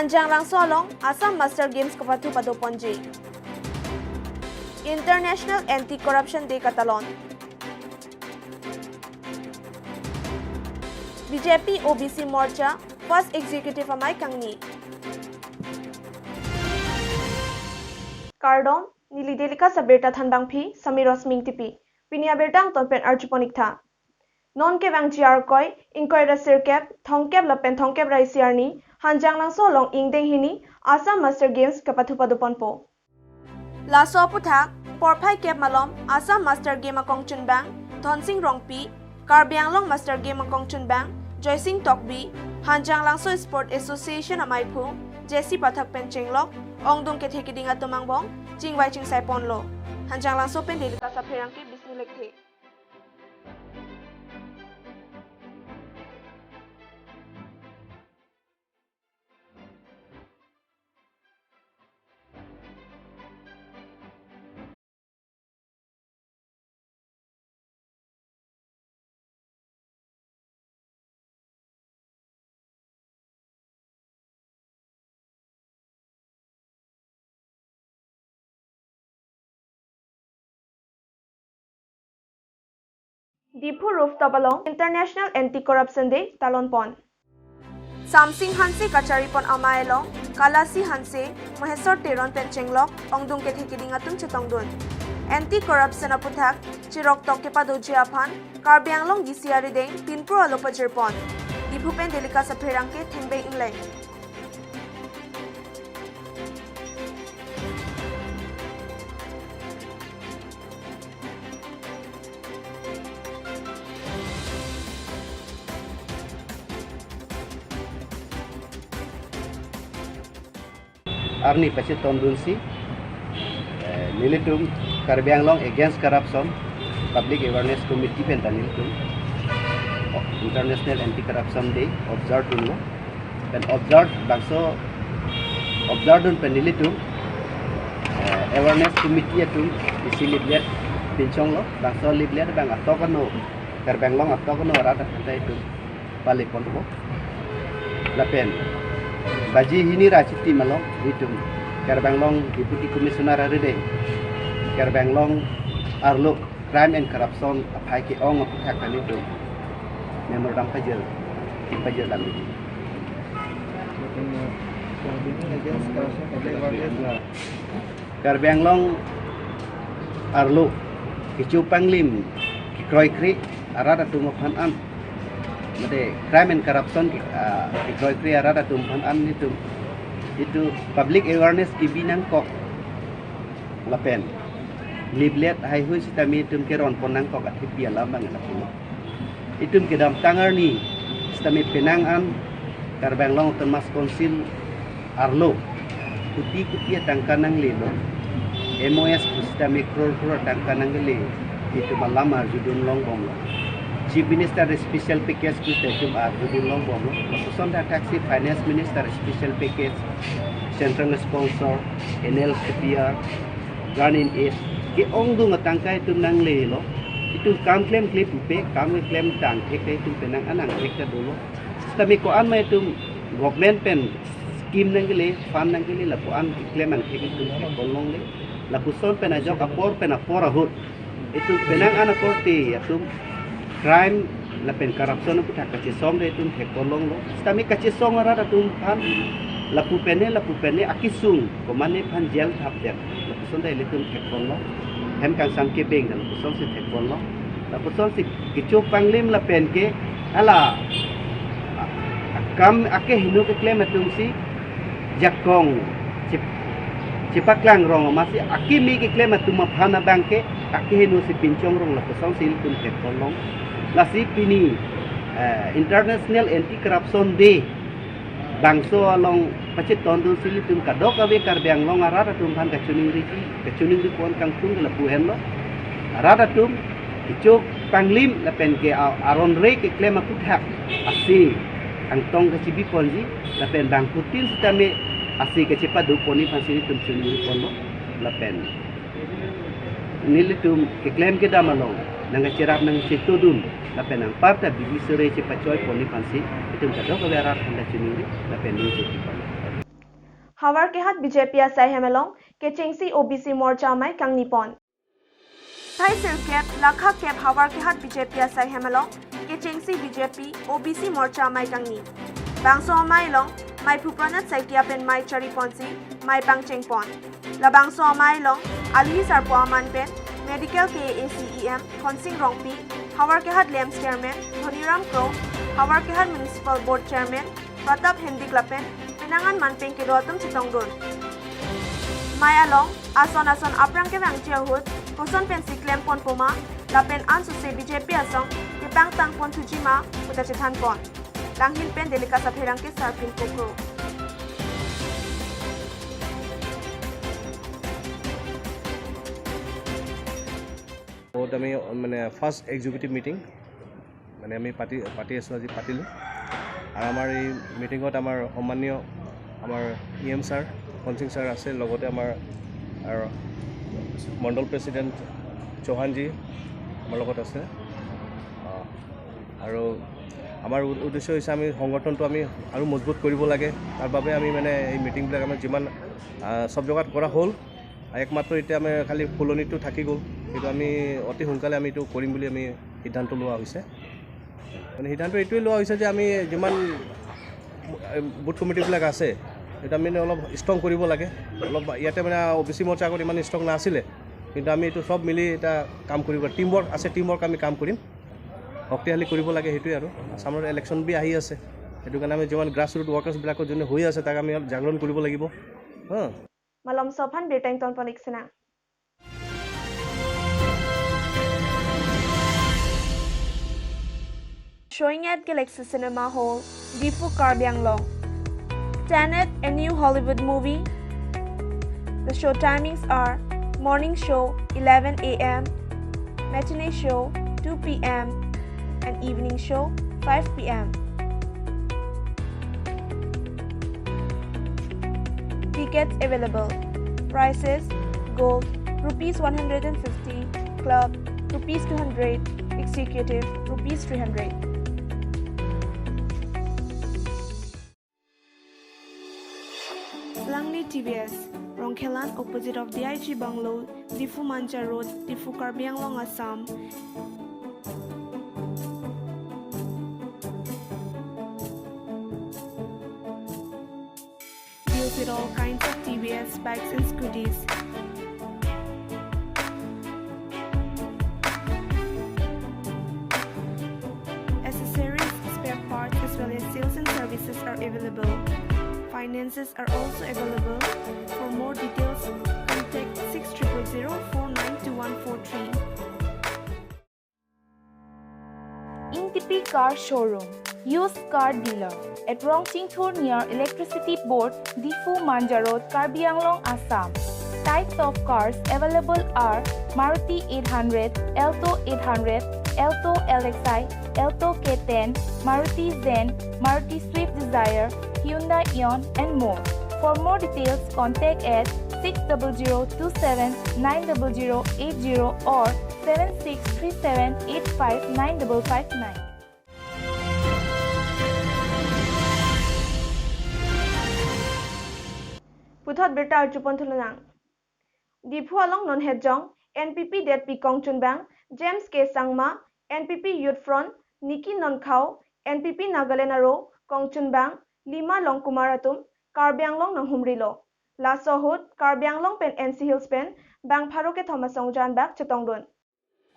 Hanjang Langso Along Assam Master Games Kapathu Padoponji. International Anti-Corruption Day Katalon. BJP OBC Morcha First Executive Amai Kangni. Kardon Nili Delika Saberta Thandangpi Samiros Mingtipi. Pinia Bertang Tonpen Archiponik Tha. Non ke wang jiar koi inkoi ra sirkep thongkep lapen thongkep rai siarni Hanjang Langso long ingdeng hini Assam Master Games kapathu padupon po. Laso puthak porphai kep malom Assam Master Game akong chunbang Thonsing Rongpi Karbiang Long Master Game akong chunbang Joysing Tokbi Hanjang Langso Sport Association amaipu Jesse pathak pen chenglok ongdung ke thekiding atumangbong jingwai chingsai ponlo Hanjang Langso pen delita sa pherangki bismilek the. Dipu Rooftop along International Anti-Corruption Day Talonpon. Samsing Hanse Kacharipon Amaelong Kalasi Hanse Mahesor Teron Penchenglok Ongdung ke thekiding atun chetongdun. Anti-Corruption aputhak Chirok Tokke Padoji Aphan Karbiang Long Gisiari Deng Pinpro Alopajirpon. Dipu Pen Delika sa pherangke Thengbei Inglay. Arni Pachit Tondunsi, Nilitum, Karbiang Long Against Corruption, Public Awareness Committee Pentanilitum, International Anti-Corruption Day, observed in law, and observed Bangso, observed in Penilitum, Awareness Committee atum, isi liblet, Pinchong Law, Bangso liblet, Bang Atokano, Karbiang Long Atokano, Rata Kanta itu, Balik Ponto, Lapen. Baji hini raciti malong itu Karbiang Long Deputy Commissioner Aride Karbiang Long Arluk Crime and Corruption apai ke ong aputhak itu memorandum pajal lagi Karbiang Long Arluk kicu panglim kikroi kri arada tumaphan an Made crime and corruption ikoi kri arada tumpan an itu public awareness kibinang kok lapen liblet hai hui sitami tum keron ponang kok athipi alam bang apu itum kedam tangar ni sitami penang an Karbiang Long Termas Konsil Arlo kuti tangkanang lelo MOS sitami kror tangkanang le itu malam arjudun long bom Chief Minister Special Package ku tetum Arjudun Long bom Person da Taxi Finance Minister Special Package Central Sponsor NL CPR Ganin Aid ke ongdu ngatangkai tu nang le lo itu kam claim clip pe kam claim tang ek itu penang anang ek dulu tapi ko an mai tu government pen scheme nang le fund nang le la ko an claim an ek itu kolong le la puson pen ajok apor pen apor ahut itu penang an apor te itu crime lapen corruption ku tak kaci song de tum hekolong lo stami kaci song ara tum pan lapu pene akisung komane pan jel thap jel lapu son de tum hekolong hem kan sang ke beng dan son se hekolong lapu son si kicu panglim lapen ke ala kam ake hinu ke klem tum si jakong cipaklang rong masih akimi ke klem tum phana bangke ake hinu si pinchong rong lapu son si tum hekolong Lasi pini International Anti-Corruption Day Bangso along Pachit Tondun Silitum Kadok Awe Karbiang Long Arada Tum Pan Kacuning Rikuan Kangtung Lapuhen Lo Arada Tum Kicuk Panglim Lapen ke Aron Rei ke klem akuthak Asi Angtong Kacibi Ponji Lapen Bang Putin Sitame Asi Kacipa Duponi Pan Silitum Cuning Rikuan Lo Lapen Nilitum ke klem ke damalong nang cerap nang situdun lapen ang parta bibisere cepat coy poni pansi itu kadok ke arah anda cunuri lapen ni cepat हावर के हाथ BJP Sai हेमेलोंग के चेंगसी OBC मोर्चा में कंगनी pawn Thai सिर cap लाखा cap हावर के हाथ BJP Sai हेमेलोंग के चेंगसी BJP OBC मोर्चा में कंगनी बांगसो माई लोंग माई फुप्रनत साइकिया पेन माई चरी पॉन्सी माई पांगचेंग पॉन लबांगसो माई लोंग आलही सारपो अमान पेन मेडिकल के ACEM खनसिंग रोंगपी हावर के हाथ लेम्स चेयरमैन धनीराम क्रो हावर के हाथ म्युनिसिपल बोर्ड चेयरमैन प्रताप हेंडिक लपेन पेनांगन मानपें के दोतम चितोंगरुन माई अलोंग आसन आप्रंग के वांगचिया हुत कोसन पेन सिक्लेम पॉन पोमा लपेन आन सुसे बीजेपी असोंग के पांग तांग पॉन तुजिमा उता चिथान पॉन लांगहिल पेन डेलिका सफेरंग के सार्फिन कोक्रो बहुत आमी माने फार्स्ट एग्जीक्यूटिव मीटिंग माने आमी पार्टी आसो আজি पातिलो और आमार এই মিটিংত आमार सम्मानीय आमार EM सर कनसिंग सर আছে লগতে आमार मंडल प्रेसिडेंट चौहान जी आमार লগত আছে और आमार उद्देश्य হৈছে आमी संगठनটো आमी আৰু मजबूत কৰিব লাগে তাৰ বাবে আমি মানে এই মিটিংবিলাক আমাৰ যিমান সব জগাত কৰা হ'ল একমাত্ৰ এতিয়া আমি খালি ফুলনিটো থাকি গ'ল কিন্তু আমি অতি সোনকালে আমি এইটো কৰিম বুলি আমি সিদ্ধান্ত লোৱা হৈছে মানে সিদ্ধান্ত এইটোৱে লোৱা হৈছে যে আমি যিমান বুথ কমিটিবিলাক আছে এটা আমি অলপ ষ্ট্ৰং কৰিব লাগে অলপ ইয়াতে মানে ওবিসি মোৰ্চা আগত ইমান ষ্ট্ৰং নাছিলে কিন্তু আমি এইটো সব মিলি এটা কাম কৰিব টিম ৱৰ্ক আছে টিম ৱৰ্ক আমি কাম কৰিম শক্তিশালী কৰিব লাগে সেইটোৱে আৰু আসামৰ ইলেকশ্যন বি আহি আছে সেইটো কাৰণে আমি যিমান গ্ৰাছ ৰুট ৱৰ্কাৰ্ছবিলাকৰ যোনে হৈ আছে তাক আমি জাগৰণ কৰিব লাগিব Malam sopan bertang ton ponik senang. Showing at Galaxy Cinema Hall, Difu Karbi Anglong. Tenet, a new Hollywood movie. The show timings are morning show 11 a.m., matinee show 2 p.m. and evening show 5 p.m. Tickets available. Prices: Gold Rs 150, Club Rs 200, Executive Rs 300. Langli TVS, Rongkhelan opposite of DIG Bungalow, Difu Manja Road, Difu Karbi Anglong, Assam. With all kinds of TVS bikes and scooters. Accessories, spare parts as well as sales and services are available. Finances are also available. For more details, contact 6004921143. Intipi Car Showroom, used car dealer at Rongchingthur near Electricity Board, Difu Manja Road, Karbi Anglong, Assam. Types of cars available are Maruti 800, Alto 800, Alto LXi, Alto K10, Maruti Zen, Maruti Swift Desire, Hyundai Eon and more. For more details, contact at 6002790080 or 7637859559. Puthot berta arjupon thulanang. Difu along non hedjong, NPP det pikong chunbang, James K. Sangma, NPP Youth Front, Nikki Nonkhao, NPP Nagalenaro, Kong Chunbang, Lima Long Kumaratum, Karbiang Long Nang Humrilo. Laso Hood, Karbiang Long Pen NC Hills Pen, Bang Paroke Thomasong Jan Bak Chetongdun.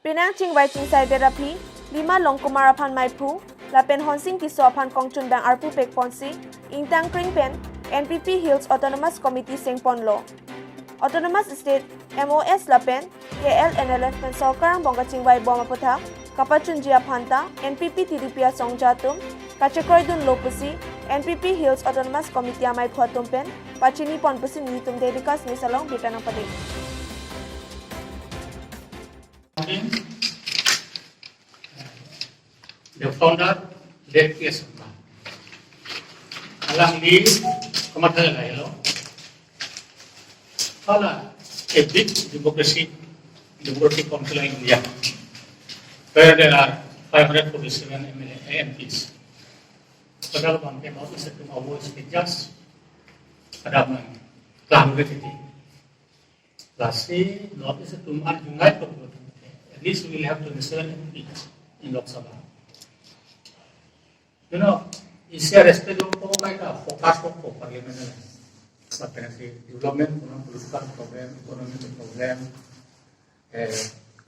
Penang Ching Wai Ching Sai Therapy, Lima Long Kumarapan Maipu, La Pen Honsing Kiso Pan Kong Chunbang Arpu Pek Ponsi, Intang Kring Pen, NPP Hills Autonomous Committee Sengpon Law. Autonomous State MOS Lapen, KL NLF Pen Sokarang Bonga Chingwai Bomaputha, Kapachunjia Panta, NPP Tidipia Songjatum, Kachakroidun Lopusi, NPP Hills Autonomous Committee Amai Khotum Pen, Pachini Ponpusi Nitum Dedikas Nisalong Bitanang Padi. The founder, Dev K. Sangma. Alang di Kamatala Hello. Hala, a big democratic council in India, where there are 547 MPs. Federal government officer to avoid just ada apa? Kelam begitu. Lastly, not is to unite for at least we will have 27 MPs in Lok Sabha. You know, isi reste jo ko kaita focus ko parliament la. Seperti development, political program, economic program,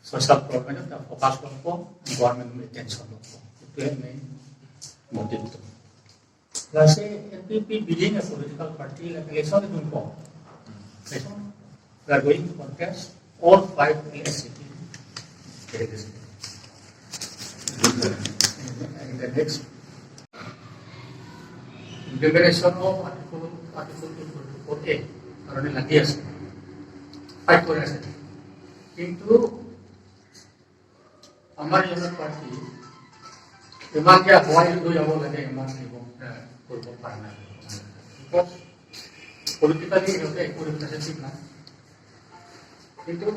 social program itu focus ko government attention ko. Itu yang main motif itu. Lastly, NPP being a political party like election itu ko. Election, we are going to contest all 5 LSCP. And the next implementation of Article 244A karena lagi আছে 5 করে আছে কিন্তু আমার union party ইমান যে হওয়াই লৈ যাব লাগে ইমান কৰিব পৰা নাই বিকজ পলিটিক্যালি সিহঁতে একো ৰিপ্ৰেজেণ্টেটিভ নাই কিন্তু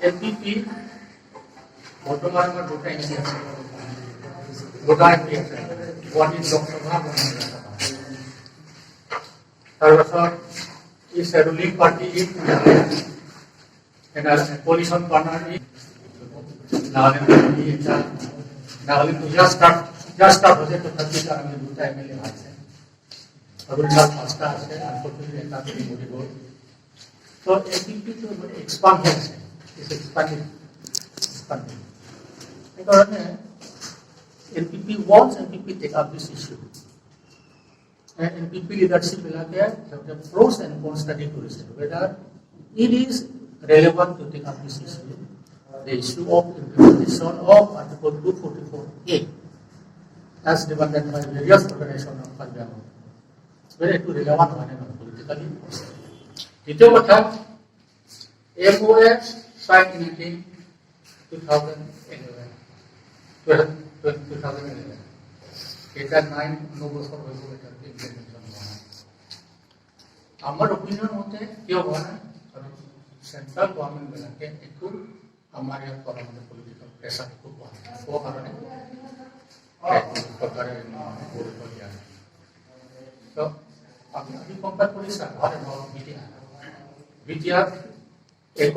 এনপিপি বৰ্তমান আমাৰ দুটা এমপি আছে দুটা এমপি আছে গুৱাহাটী লোকসভা তাৰপাছত is a ruling party and a coalition partner Nagaland just start হচ্ছে তো 30 টা আমি দুটা এমএলএ আছে অরুণাচল পাঁচটা আছে আনফরচুনেটলি একটা থেকে মোটি গো তো এনপিপি তো এক্সপান্ড হচ্ছে is expanding এই কারণে NPP wants NPP take up this issue. And NPP leadership the pros and cons study to listen whether it is relevant to take up this issue, the issue of implementation of Article 244A as demanded by various organizations of Parliament. Whether it is relevant or not politically. দ্বিতীয় কথা MOS signed in 2011. এটা 9 বছর হয়ে গেল এটা implementation হয় আমার opinion মতে কিয় হয় না কারণ সেন্ট্রাল গভর্নমেন্ট বিলাকে একটু আমাৰ ইয়াত কৰা মানে পলিটিক্যাল প্ৰেছাৰ একটু পোৱা ও কারণে সরকারে গুরুত্ব দিয়া তো আপনি কম্পেয়ার কৰি চাওক হয় বিটিআর এক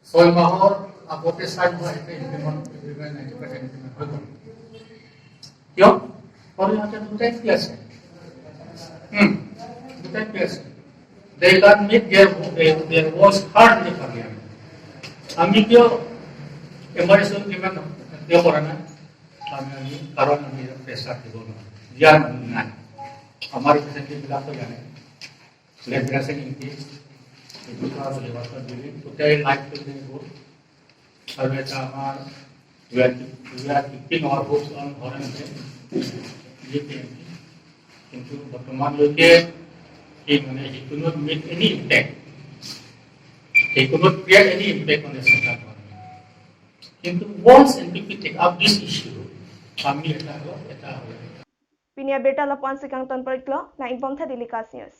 6 মাহৰ আগতে সাইন হয় এটা ইমপ্লিমেন্ট 90% ইমপ্লিমেন্ট হৈ গ'ল কিয় और यहाँ पे दूसरा एक प्लस है दूसरा एक प्लस है they can make their voice heard in the parliament আমি কিয় এমারেশন কিমান কিয় কৰা নাই আমি কাৰণ আমি প্ৰেছাৰ দিব নোৱাৰো জ্ঞান নাই আমাৰ ৰিপ্ৰেজেন্টেটিভ বিলাক জানে লেব্ৰাসিং ইনকেস এইটো কাজ লেবাৰ দিলি টোটাল লাইক কৰি দিব আৰু এটা আমাৰ we are keeping our hopes on foreign কিন্তু বর্তমানলৈকে এই মানে he could not make any impact he could not create any impact on the central government কিন্তু once NPP take up this issue kami eta holo Pinia Berta Lapuan Sikang Ton Periklo na Inbom Tha Daily Cast News